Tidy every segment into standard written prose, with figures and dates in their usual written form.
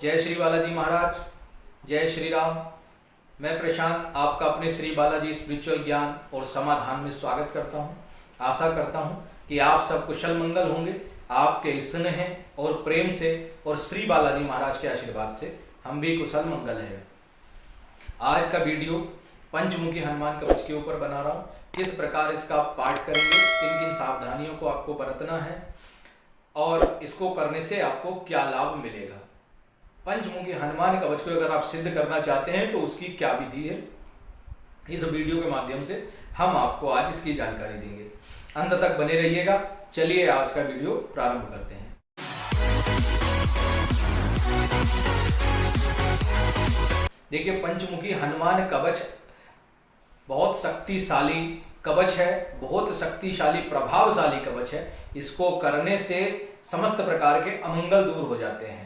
जय श्री बालाजी महाराज, जय श्री राम। मैं प्रशांत आपका अपने श्री बालाजी स्पिरिचुअल ज्ञान और समाधान में स्वागत करता हूं। आशा करता हूं कि आप सब कुशल मंगल होंगे। आपके स्नेह और प्रेम से और श्री बालाजी महाराज के आशीर्वाद से हम भी कुशल मंगल हैं। आज का वीडियो पंचमुखी हनुमान कवच के ऊपर बना रहा हूँ। किस प्रकार इसका पाठ करेंगे, किन किन सावधानियों को आपको बरतना है और इसको करने से आपको क्या लाभ मिलेगा। पंचमुखी हनुमान कवच को अगर आप सिद्ध करना चाहते हैं तो उसकी क्या विधि है, इस वीडियो के माध्यम से हम आपको आज इसकी जानकारी देंगे। अंत तक बने रहिएगा। चलिए आज का वीडियो प्रारंभ करते हैं। देखिए, पंचमुखी हनुमान कवच बहुत शक्तिशाली कवच है, बहुत शक्तिशाली प्रभावशाली कवच है। इसको करने से समस्त प्रकार के अमंगल दूर हो जाते हैं।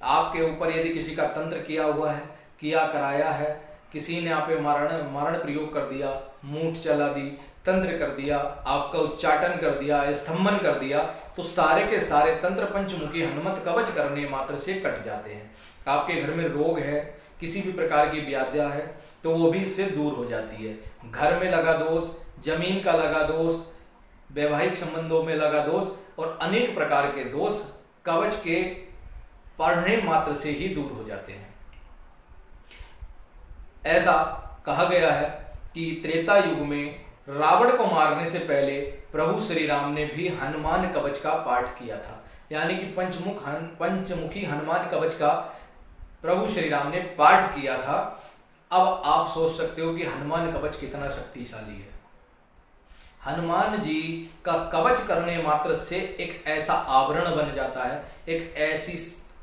आपके ऊपर यदि किसी का तंत्र किया हुआ है, किया कराया है, किसी ने आप पे मारण प्रयोग कर दिया, मूठ चला दी, तंत्र कर दिया, आपका उच्चाटन कर दिया, स्तंभन कर दिया, तो सारे के सारे तंत्र पंचमुखी हनुमत कवच करने मात्र से कट जाते हैं। आपके घर में रोग है, किसी भी प्रकार की व्याधियां है, तो वो भी इससे दूर हो जाती है। घर में लगा दोष, जमीन का लगा दोष, वैवाहिक संबंधों में लगा दोष और अनेक प्रकार के दोष कवच के पढ़ने मात्र से ही दूर हो जाते हैं। ऐसा कहा गया है कि त्रेता युग में रावण को मारने से पहले प्रभु श्री राम ने भी हनुमान कवच का पाठ किया था। यानी कि पंचमुखी हनुमान कवच का प्रभु श्री राम ने पाठ किया था। अब आप सोच सकते हो कि हनुमान कवच कितना शक्तिशाली है। हनुमान जी का कवच करने मात्र से एक ऐसा आवरण बन जाता है, एक ऐसी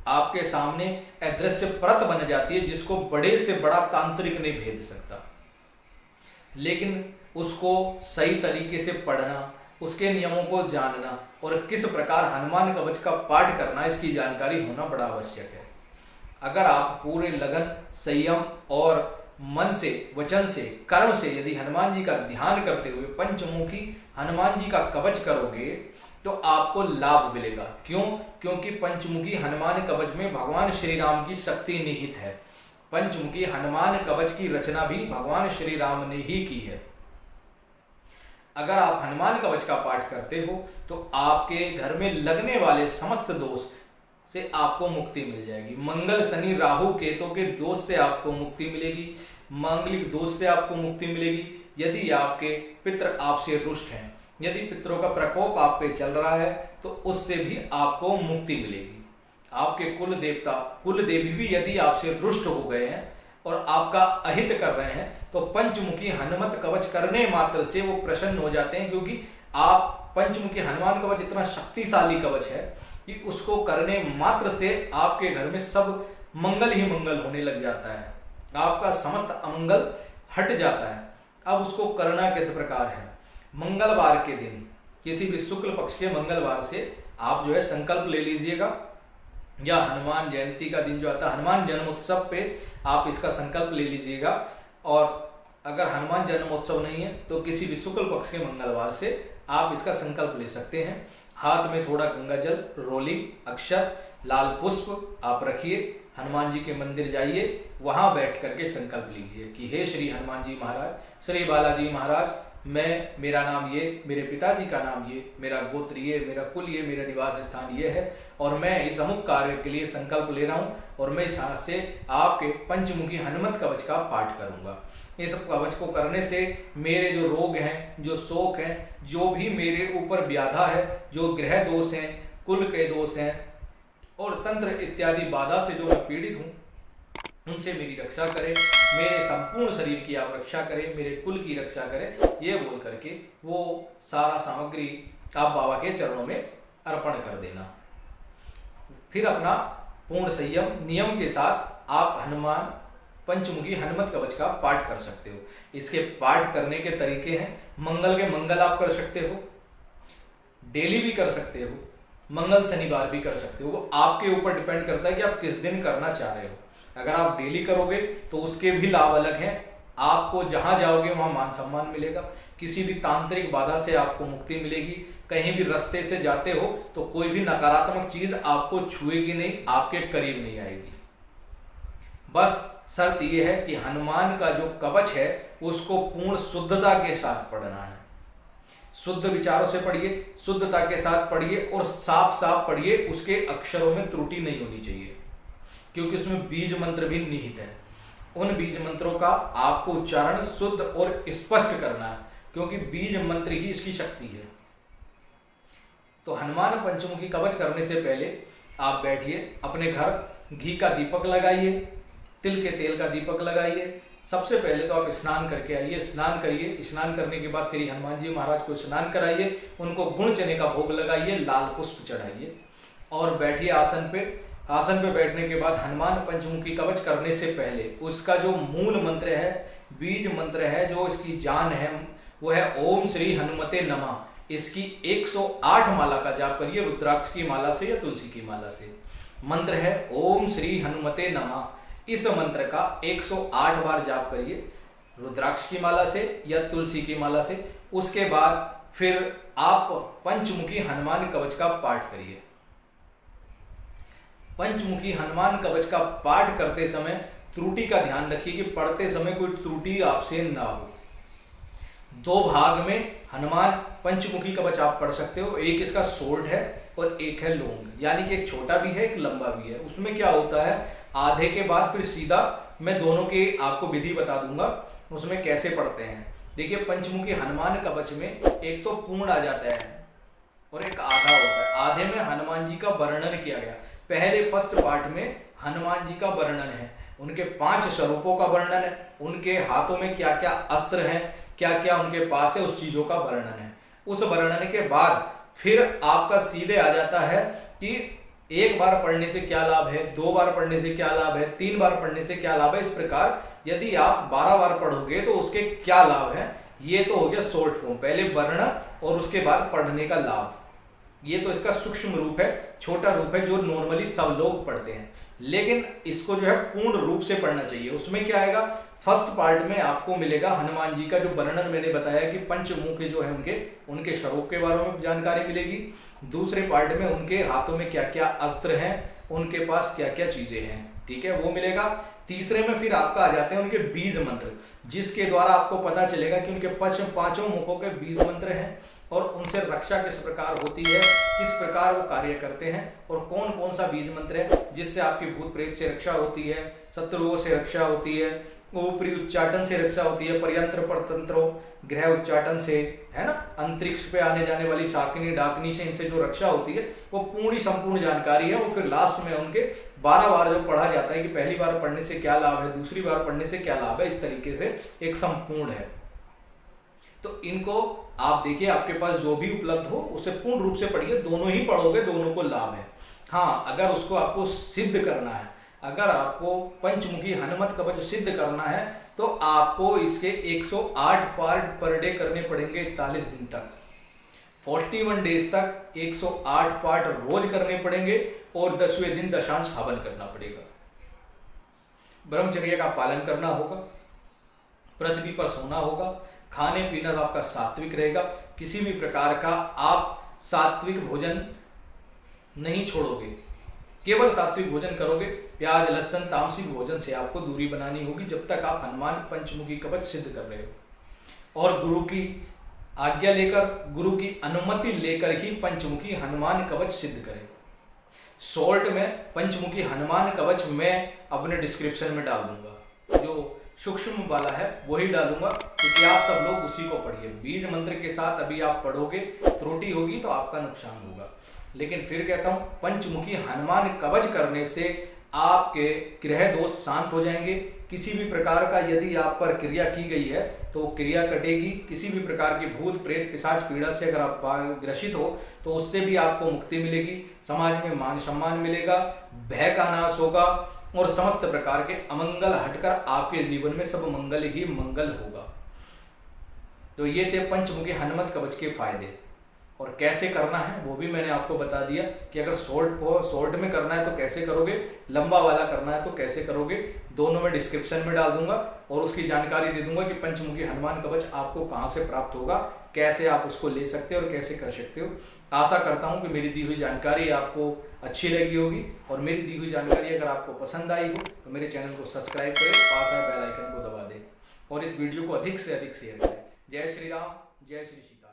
आपके सामने अदृश्य परत बन जाती है जिसको बड़े से बड़ा तांत्रिक नहीं भेद सकता। लेकिन उसको सही तरीके से पढ़ना, उसके नियमों को जानना और किस प्रकार हनुमान कवच का पाठ करना, इसकी जानकारी होना बड़ा आवश्यक है। अगर आप पूरे लगन, संयम और मन से, वचन से, कर्म से यदि हनुमान जी का ध्यान करते हुए पंचमुखी हनुमान जी का कवच करोगे तो आपको लाभ मिलेगा। क्यों? क्योंकि पंचमुखी हनुमान कवच में भगवान श्री राम की शक्ति निहित है। पंचमुखी हनुमान कवच की रचना भी भगवान श्री राम ने ही की है। अगर आप हनुमान कवच का पाठ करते हो तो आपके घर में लगने वाले समस्त दोष से आपको मुक्ति मिल जाएगी। मंगल, शनि, राहु, केतु के दोष से आपको मुक्ति मिलेगी। मांगलिक दोष से आपको मुक्ति मिलेगी। यदि आपके पितृ आपसे रुष्ट हैं, यदि पितरों का प्रकोप आप पे चल रहा है तो उससे भी आपको मुक्ति मिलेगी। आपके कुल देवता, कुल देवी भी यदि आपसे रुष्ट हो गए हैं और आपका अहित कर रहे हैं तो पंचमुखी हनुमत कवच करने मात्र से वो प्रसन्न हो जाते हैं। क्योंकि आप पंचमुखी हनुमान कवच इतना शक्तिशाली कवच है कि उसको करने मात्र से आपके घर में सब मंगल ही मंगल होने लग जाता है। आपका समस्त अमंगल हट जाता है। अब उसको करना किस प्रकार है? मंगलवार के दिन, किसी भी शुक्ल पक्ष के मंगलवार से आप जो है संकल्प ले लीजिएगा, या हनुमान जयंती का दिन जो आता है, हनुमान जन्मोत्सव पे आप इसका संकल्प ले लीजिएगा। और अगर हनुमान जन्मोत्सव नहीं है तो किसी भी शुक्ल पक्ष के मंगलवार से आप इसका संकल्प ले सकते हैं। हाथ में थोड़ा गंगा जल, रोली, अक्षर, लाल पुष्प आप रखिए, हनुमान जी के मंदिर जाइए, वहां बैठ करके संकल्प लीजिए कि हे श्री हनुमान जी महाराज, श्री बालाजी महाराज, मेरा नाम ये, मेरे पिताजी का नाम ये, मेरा गोत्र ये, मेरा कुल ये, मेरा निवास स्थान ये है और मैं इस अमुक कार्य के लिए संकल्प ले रहा हूँ और मैं इस हाथ से आपके पंचमुखी हनुमत कवच का पाठ करूंगा। इस कवच को करने से मेरे जो रोग हैं, जो शोक हैं, जो भी मेरे ऊपर व्याधा है, जो ग्रह दोष हैं, कुल के दोष हैं और तंत्र इत्यादि बाधा से जो मैं पीड़ित हूँ, उनसे मेरी रक्षा करें, मेरे संपूर्ण शरीर की आप रक्षा करें, मेरे कुल की रक्षा करें, ये बोल करके वो सारा सामग्री आप बाबा के चरणों में अर्पण कर देना। फिर अपना पूर्ण संयम, नियम के साथ आप हनुमान पंचमुखी हनुमत कवच का पाठ कर सकते हो। इसके पाठ करने के तरीके हैं, मंगल के मंगल आप कर सकते हो, डेली भी कर सकते हो, मंगल शनिवार भी कर सकते हो। वो आपके ऊपर डिपेंड करता है कि आप किस दिन करना चाह रहे हो। अगर आप डेली करोगे तो उसके भी लाभ अलग हैं। आपको जहां जाओगे वहां मान सम्मान मिलेगा, किसी भी तांत्रिक बाधा से आपको मुक्ति मिलेगी। कहीं भी रास्ते से जाते हो तो कोई भी नकारात्मक चीज आपको छुएगी नहीं, आपके करीब नहीं आएगी। बस शर्त यह है कि हनुमान का जो कवच है उसको पूर्ण शुद्धता के साथ पढ़ना है। शुद्ध विचारों से पढ़िए, शुद्धता के साथ पढ़िए और साफ साफ पढ़िए, उसके अक्षरों में त्रुटि नहीं होनी चाहिए, क्योंकि उसमें बीज मंत्र भी निहित है। उन बीज मंत्रों का आपको उच्चारण शुद्ध और स्पष्ट करना है, क्योंकि बीज मंत्र ही इसकी शक्ति है। तो हनुमान पंचमुखी कवच करने से पहले आप बैठिए, अपने घर घी का दीपक लगाइए, तिल के तेल का दीपक लगाइए। सबसे पहले तो आप स्नान करके आइए, स्नान करिए। स्नान करने के बाद श्री हनुमान जी महाराज को स्नान कराइए, उनको गुण चने का भोग लगाइए, लाल पुष्प चढ़ाइए और बैठिए आसन पे। आसन पे बैठने के बाद हनुमान पंचमुखी कवच करने से पहले उसका जो मूल मंत्र है, बीज मंत्र है, जो इसकी जान है, वो है ओम श्री हनुमते नमः। इसकी 108 माला का जाप करिए, रुद्राक्ष की माला से या तुलसी की माला से। मंत्र है ओम श्री हनुमते नमः। इस मंत्र का 108 बार जाप करिए, रुद्राक्ष की माला से या तुलसी की माला से। उसके बाद फिर आप पंचमुखी हनुमान कवच का पाठ करिए। पंचमुखी हनुमान कवच का पाठ करते समय त्रुटि का ध्यान रखिए कि पढ़ते समय कोई त्रुटि आपसे ना हो। 2 भाग में हनुमान पंचमुखी कवच आप पढ़ सकते हो, एक इसका शॉर्ट है और एक है लॉन्ग, यानी कि एक छोटा भी है एक लंबा भी है। उसमें क्या होता है, आधे के बाद फिर सीधा मैं दोनों की आपको विधि बता दूंगा उसमें कैसे पढ़ते हैं। देखिए, पंचमुखी हनुमान कवच में एक तो पूर्ण आ जाता है और एक आधा होता है। आधे में हनुमान जी का वर्णन किया गया। पहले फर्स्ट पार्ट में हनुमान जी का वर्णन है, उनके 5 स्वरूपों का वर्णन है, उनके हाथों में क्या क्या अस्त्र हैं, क्या क्या उनके पास है, उस चीजों का वर्णन है। उस वर्णन के बाद फिर आपका सीधे आ जाता है कि 1 बार पढ़ने से क्या लाभ है, 2 बार पढ़ने से क्या लाभ है, 3 बार पढ़ने से क्या लाभ है। इस प्रकार यदि आप 12 बार पढ़ोगे तो उसके क्या लाभ है। ये तो हो गया शॉर्ट फॉर्म, पहले वर्णन और उसके बाद पढ़ने का लाभ। ये तो इसका सूक्ष्म रूप है, छोटा रूप है, जो नॉर्मली सब लोग पढ़ते हैं। लेकिन इसको जो है पूर्ण रूप से पढ़ना चाहिए। उसमें क्या आएगा, फर्स्ट पार्ट में आपको मिलेगा हनुमान जी का जो वर्णन मैंने बताया कि पंचमुख जो है उनके स्वरूप के बारे में जानकारी मिलेगी। दूसरे पार्ट में उनके हाथों में क्या क्या अस्त्र हैं, उनके पास क्या क्या चीजें हैं, ठीक है, वो मिलेगा। तीसरे में फिर आपका आ जाते हैं उनके बीज मंत्र, जिसके द्वारा आपको पता चलेगा कि उनके 5 मुखों के बीज मंत्र हैं और उनसे रक्षा किस प्रकार होती है, किस प्रकार वो कार्य करते हैं और कौन कौन सा बीज मंत्र है जिससे आपकी भूत प्रेत से रक्षा होती है, शत्रुओं से रक्षा होती है, ऊपरी उच्चाटन से रक्षा होती है, परयंत्र परतंत्रों ग्रह उच्चाटन से, है ना, अंतरिक्ष पे आने जाने वाली शाकिनी डाकनी से इनसे जो रक्षा होती है, वो पूरी संपूर्ण जानकारी है। वो फिर लास्ट में उनके 12 बार जो पढ़ा जाता है कि पहली बार पढ़ने से क्या लाभ है, दूसरी बार पढ़ने से क्या लाभ है, इस तरीके से एक संपूर्ण है। तो इनको आप देखिए, आपके पास जो भी उपलब्ध हो उसे पूर्ण रूप से पढ़िए। दोनों ही पढ़ोगे, दोनों को लाभ है। हाँ, अगर उसको आपको सिद्ध करना है, अगर आपको पंचमुखी हनुमत कवच सिद्ध करना है तो आपको इसके 108 पार्ट पर डे करने पड़ेंगे 41 दिन तक। 41 डेज तक 108 पार्ट रोज करने पड़ेंगे और 10वें दिन दशांश हवन करना पड़ेगा। ब्रह्मचर्य का पालन करना होगा, पृथ्वी पर सोना होगा, खाने पीना आपका सात्विक रहेगा। किसी भी प्रकार का आप सात्विक भोजन नहीं छोड़ोगे, केवल सात्विक भोजन करोगे। प्याज लहसुन तामसिक भोजन से आपको दूरी बनानी होगी जब तक आप हनुमान पंचमुखी कवच सिद्ध कर रहे हो। और गुरु की आज्ञा लेकर, गुरु की अनुमति लेकर ही पंचमुखी हनुमान कवच सिद्ध करें। शॉर्ट में पंचमुखी हनुमान कवच मैं अपने डिस्क्रिप्शन में डाल दूंगा, जो सूक्ष्म वाला है वही डालूंगा, क्योंकि आप सब लोग उसी को पढ़िए। बीज मंत्र के साथ अभी आप पढ़ोगे, त्रुटि होगी तो आपका नुकसान होगा। लेकिन फिर कहता हूं, पंचमुखी हनुमान कवच करने से आपके ग्रह दोष शांत हो जाएंगे। किसी भी प्रकार का यदि आप पर क्रिया की गई है तो वो क्रिया कटेगी। किसी भी प्रकार की भूत प्रेत पिशाच पीड़ा से अगर आप ग्रसित हो तो उससे भी आपको मुक्ति मिलेगी। समाज में मान सम्मान मिलेगा, भय का नाश होगा और समस्त प्रकार के अमंगल हटकर आपके जीवन में सब मंगल ही मंगल होगा। तो ये थे पंचमुखी हनुमत कवच के फायदे। और कैसे करना है वो भी मैंने आपको बता दिया कि अगर शॉर्ट में करना है तो कैसे करोगे, लंबा वाला करना है तो कैसे करोगे, दोनों में डिस्क्रिप्शन में डाल दूंगा और उसकी जानकारी दे दूंगा कि पंचमुखी हनुमान कवच आपको कहाँ से प्राप्त होगा, कैसे आप उसको ले सकते हो और कैसे कर सकते हो। आशा करता हूँ कि मेरी दी हुई जानकारी आपको अच्छी लगी होगी और मेरी दी हुई जानकारी अगर आपको पसंद आई हो तो मेरे चैनल को सब्सक्राइब करें, पास आए बेल आइकन को दबा दें और इस वीडियो को अधिक से अधिक शेयर करें। जय श्री राम, जय श्री सीता।